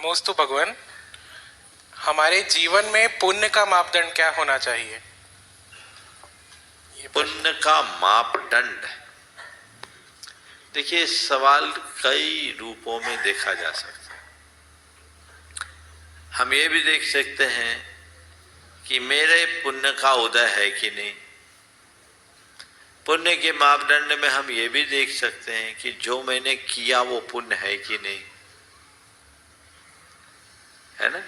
नमोस्तु भगवान। हमारे जीवन में पुण्य का मापदंड क्या होना चाहिए? पुण्य का मापदंड, देखिए सवाल कई रूपों में देखा जा सकता है। हम ये भी देख सकते हैं कि मेरे पुण्य का उदय है कि नहीं। पुण्य के मापदंड में हम ये भी देख सकते हैं कि जो मैंने किया वो पुण्य है कि नहीं, है ना।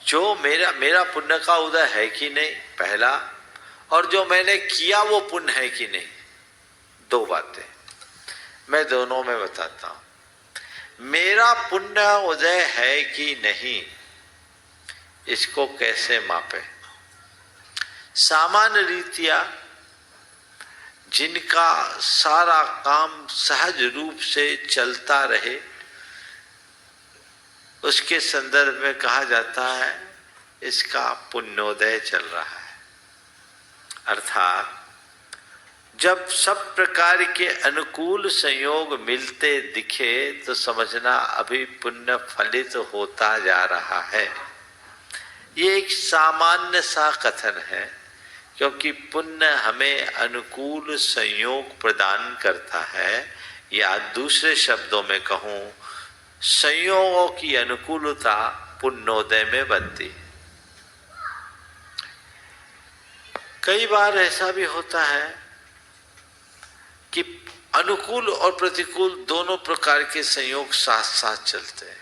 जो मेरा पुण्य का उदय है कि नहीं पहला, और जो मैंने किया वो पुण्य है कि नहीं, दो बातें मैं दोनों में बताता हूं। मेरा पुण्य उदय है कि नहीं, इसको कैसे मापे? सामान्य रीतिया जिनका सारा काम सहज रूप से चलता रहे, उसके संदर्भ में कहा जाता है इसका पुण्योदय चल रहा है। अर्थात जब सब प्रकार के अनुकूल संयोग मिलते दिखे तो समझना अभी पुण्य फलित होता जा रहा है। ये एक सामान्य सा कथन है, क्योंकि पुण्य हमें अनुकूल संयोग प्रदान करता है, या दूसरे शब्दों में कहूं संयोगों की अनुकूलता पुण्योदय में बनती है। कई बार ऐसा भी होता है कि अनुकूल और प्रतिकूल दोनों प्रकार के संयोग साथ साथ चलते हैं।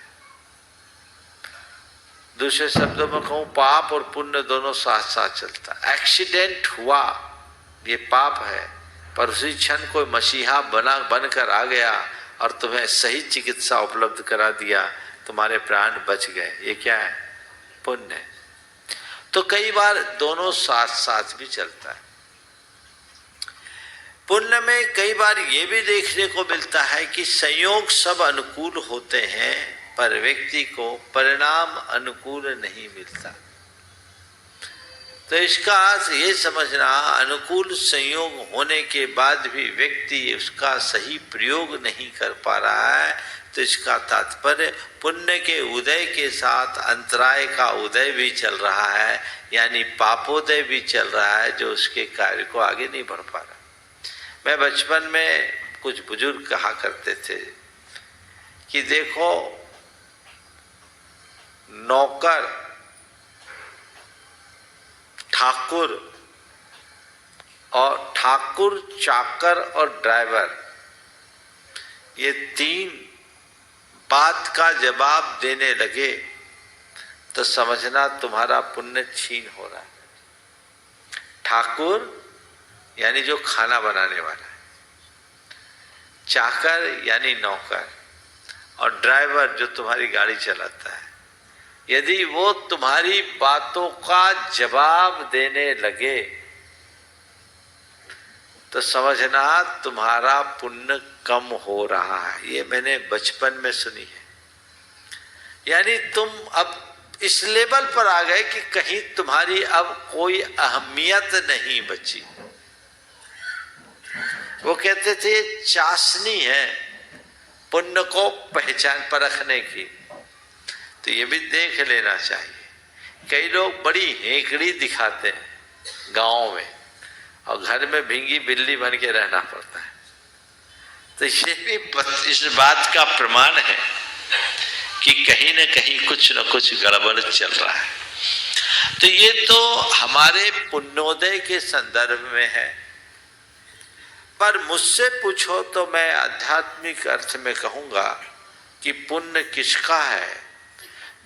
दूसरे शब्दों में कहूं पाप और पुण्य दोनों साथ साथ चलता है। एक्सीडेंट हुआ, ये पाप है, पर उसी क्षण कोई मसीहा बनकर आ गया और तुम्हें सही चिकित्सा उपलब्ध करा दिया, तुम्हारे प्राण बच गए, ये क्या है? पुण्य है। तो कई बार दोनों साथ साथ भी चलता है। पुण्य में कई बार ये भी देखने को मिलता है कि संयोग सब अनुकूल होते हैं, पर व्यक्ति को परिणाम अनुकूल नहीं मिलता। तो इसका अर्थ ये समझना, अनुकूल संयोग होने के बाद भी व्यक्ति उसका सही प्रयोग नहीं कर पा रहा है, तो इसका तात्पर्य पुण्य के उदय के साथ अंतराय का उदय भी चल रहा है, यानी पापोदय भी चल रहा है, जो उसके कार्य को आगे नहीं बढ़ पा रहा। मैं बचपन में कुछ बुजुर्ग कहा करते थे कि देखो, नौकर, ठाकुर और ठाकुर, चाकर और ड्राइवर, ये तीन बात का जवाब देने लगे तो समझना तुम्हारा पुण्य छीन हो रहा है। ठाकुर यानी जो खाना बनाने वाला है, चाकर यानी नौकर, और ड्राइवर जो तुम्हारी गाड़ी चलाता है। यदि वो तुम्हारी बातों का जवाब देने लगे तो समझना तुम्हारा पुण्य कम हो रहा है। ये मैंने बचपन में सुनी है। यानी तुम अब इस लेवल पर आ गए कि कहीं तुम्हारी अब कोई अहमियत नहीं बची। वो कहते थे चाशनी है पुण्य को पहचान परखने की, तो ये भी देख लेना चाहिए। कई लोग बड़ी हेकड़ी दिखाते हैं गाँव में, और घर में भींगी बिल्ली बन के रहना पड़ता है। तो ये भी इस बात का प्रमाण है कि कहीं न कहीं कुछ न कुछ गड़बड़ चल रहा है। तो ये तो हमारे पुण्योदय के संदर्भ में है। पर मुझसे पूछो तो मैं आध्यात्मिक अर्थ में कहूंगा कि पुण्य किसका है?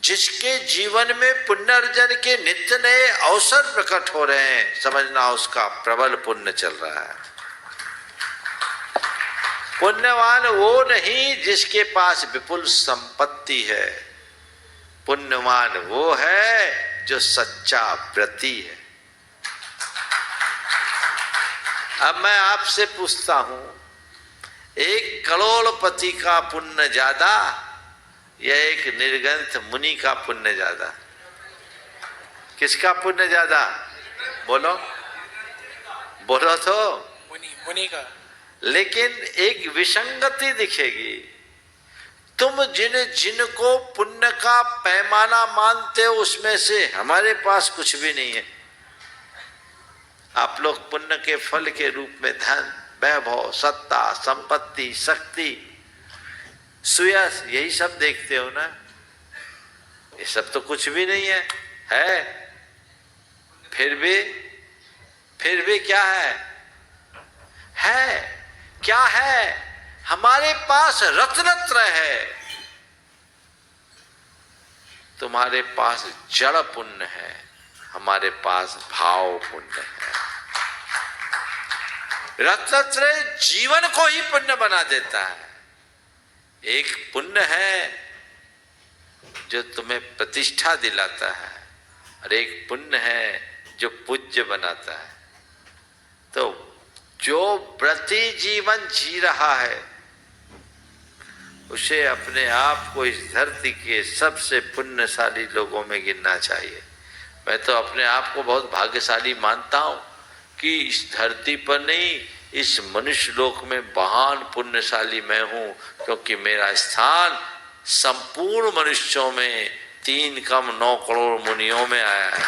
जिसके जीवन में पुण्यार्जन के नित्य नए अवसर प्रकट हो रहे हैं, समझना उसका प्रबल पुण्य चल रहा है। पुण्यवान वो नहीं जिसके पास विपुल संपत्ति है, पुण्यवान वो है जो सच्चा व्रती है। अब मैं आपसे पूछता हूं, 1 करोड़पति का पुण्य ज्यादा या एक निर्ग्रंथ मुनि का पुण्य ज्यादा? किसका पुण्य ज्यादा? बोलो बोलो तो। मुनि का। लेकिन एक विसंगति दिखेगी। तुम जिनको पुण्य का पैमाना मानते हो उसमें से हमारे पास कुछ भी नहीं है। आप लोग पुण्य के फल के रूप में धन, वैभव, सत्ता, संपत्ति, शक्ति, सुयश, यही सब देखते हो ना। ये सब तो कुछ भी नहीं है, फिर भी क्या है क्या है? हमारे पास रत्नत्रय है, तुम्हारे पास जड़ पुण्य है, हमारे पास भाव पुण्य है। रत्नत्रय जीवन को ही पुण्य बना देता है। एक पुण्य है जो तुम्हें प्रतिष्ठा दिलाता है और एक पुण्य है जो पूज्य बनाता है। तो जो व्रती जीवन जी रहा है उसे अपने आप को इस धरती के सबसे पुण्यशाली लोगों में गिनना चाहिए। मैं तो अपने आप को बहुत भाग्यशाली मानता हूँ कि इस धरती पर नहीं, इस मनुष्य लोक में महान पुण्यशाली मैं हूँ, क्योंकि मेरा स्थान संपूर्ण मनुष्यों में 3 कम 9 करोड़ मुनियों में आया है।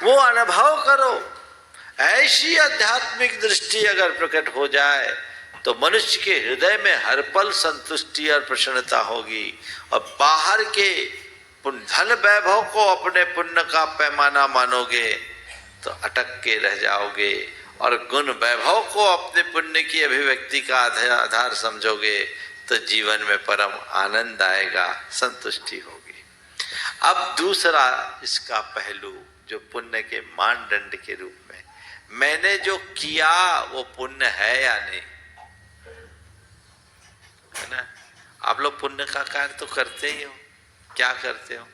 वो अनुभव करो। ऐसी आध्यात्मिक दृष्टि अगर प्रकट हो जाए तो मनुष्य के हृदय में हर पल संतुष्टि और प्रसन्नता होगी, और बाहर के धन वैभव को अपने पुण्य का पैमाना मानोगे तो अटक के रह जाओगे, और गुण वैभव को अपने पुण्य की अभिव्यक्ति का आधार समझोगे तो जीवन में परम आनंद आएगा, संतुष्टि होगी। अब दूसरा इसका पहलू जो पुण्य के मानदंड के रूप में, मैंने जो किया वो पुण्य है या नहीं, है ना। आप लोग पुण्य का कार्य तो करते ही हो। क्या करते हो?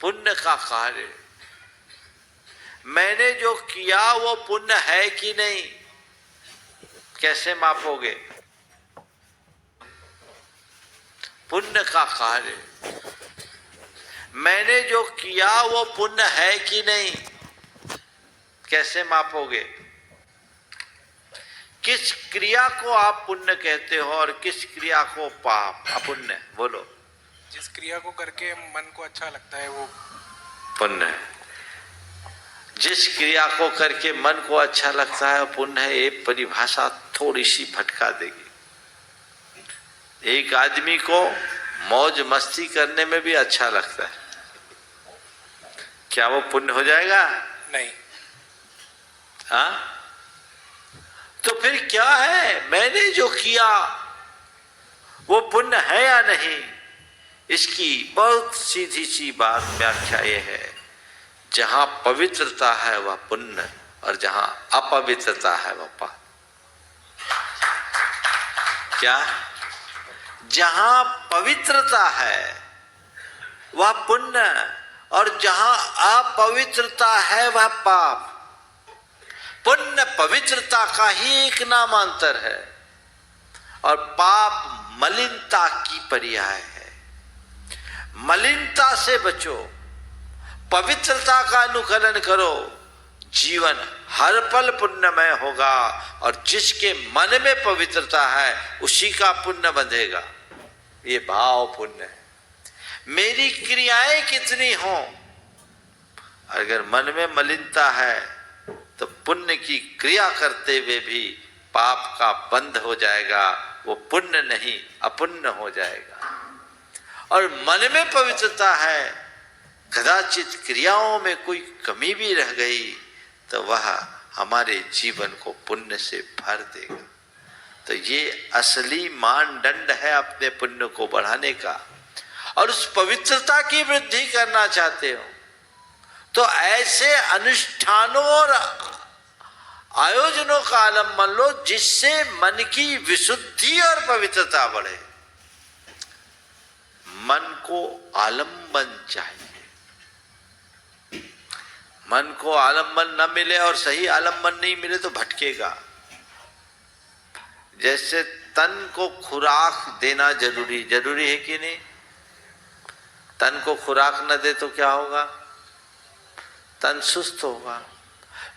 पुण्य का कार्य। मैंने जो किया वो पुण्य है कि नहीं, कैसे मापोगे? पुण्य का कार्य, मैंने जो किया वो पुण्य है कि नहीं, कैसे मापोगे? किस क्रिया को आप पुण्य कहते हो और किस क्रिया को पाप, अपुण्य? बोलो। जिस क्रिया को करके मन को अच्छा लगता है वो पुण्य है। जिस क्रिया को करके मन को अच्छा लगता है पुण्य है। ये परिभाषा थोड़ी सी भटका देगी। एक आदमी को मौज मस्ती करने में भी अच्छा लगता है, क्या वो पुण्य हो जाएगा? नहीं। हाँ, तो फिर क्या है? मैंने जो किया वो पुण्य है या नहीं? इसकी बहुत सीधी सी बात, व्याख्या ये है, जहां पवित्रता है वह पुण्य और जहां अपवित्रता है वह पाप। क्या? जहां पवित्रता है वह पुण्य और जहां अपवित्रता है वह पाप। पुण्य पवित्रता का ही एक नामांतर है और पाप मलिनता की पर्याय है। मलिनता से बचो, पवित्रता का अनुकरण करो, जीवन हर पल पुण्यमय होगा और जिसके मन में पवित्रता है उसी का पुण्य बंधेगा। ये भाव पुण्य है। मेरी क्रियाएं कितनी हों, अगर मन में मलिनता है तो पुण्य की क्रिया करते हुए भी पाप का बंध हो जाएगा, वो पुण्य नहीं अपुण्य हो जाएगा। और मन में पवित्रता है, कदाचित क्रियाओं में कोई कमी भी रह गई तो वह हमारे जीवन को पुण्य से भर देगा। तो ये असली मानदंड है अपने पुण्य को बढ़ाने का। और उस पवित्रता की वृद्धि करना चाहते हो तो ऐसे अनुष्ठानों और आयोजनों का आलम्बन लो जिससे मन की विशुद्धि और पवित्रता बढ़े। मन को आलम्बन चाहिए। मन को आलम्बन न मिले और सही आलम्बन नहीं मिले तो भटकेगा। जैसे तन को खुराक देना जरूरी है कि नहीं? तन को खुराक न दे तो क्या होगा? तन सुस्त होगा।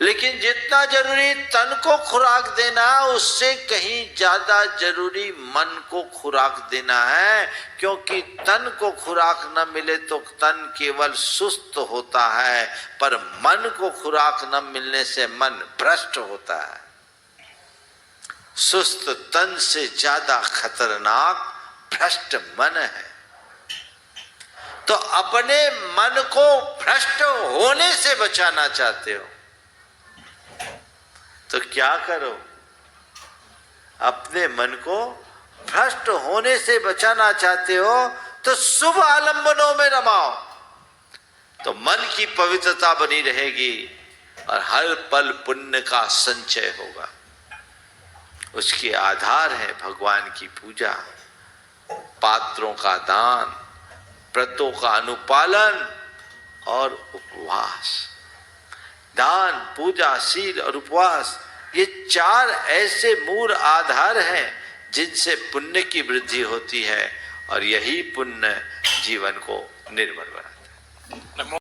लेकिन जितना जरूरी तन को खुराक देना, उससे कहीं ज्यादा जरूरी मन को खुराक देना है। क्योंकि तन को खुराक न मिले तो तन केवल सुस्त होता है, पर मन को खुराक न मिलने से मन भ्रष्ट होता है। सुस्त तन से ज्यादा खतरनाक भ्रष्ट मन है। तो अपने मन को भ्रष्ट होने से बचाना चाहते हो तो क्या करो? अपने मन को भ्रष्ट होने से बचाना चाहते हो तो शुभ आलंबनों में रमाओ, तो मन की पवित्रता बनी रहेगी और हर पल पुण्य का संचय होगा। उसके आधार है भगवान की पूजा, पात्रों का दान, व्रतों का अनुपालन और उपवास। दान, पूजा, शील और उपवास, ये चार ऐसे मूल आधार हैं जिनसे पुण्य की वृद्धि होती है और यही पुण्य जीवन को निर्मल बनाता है।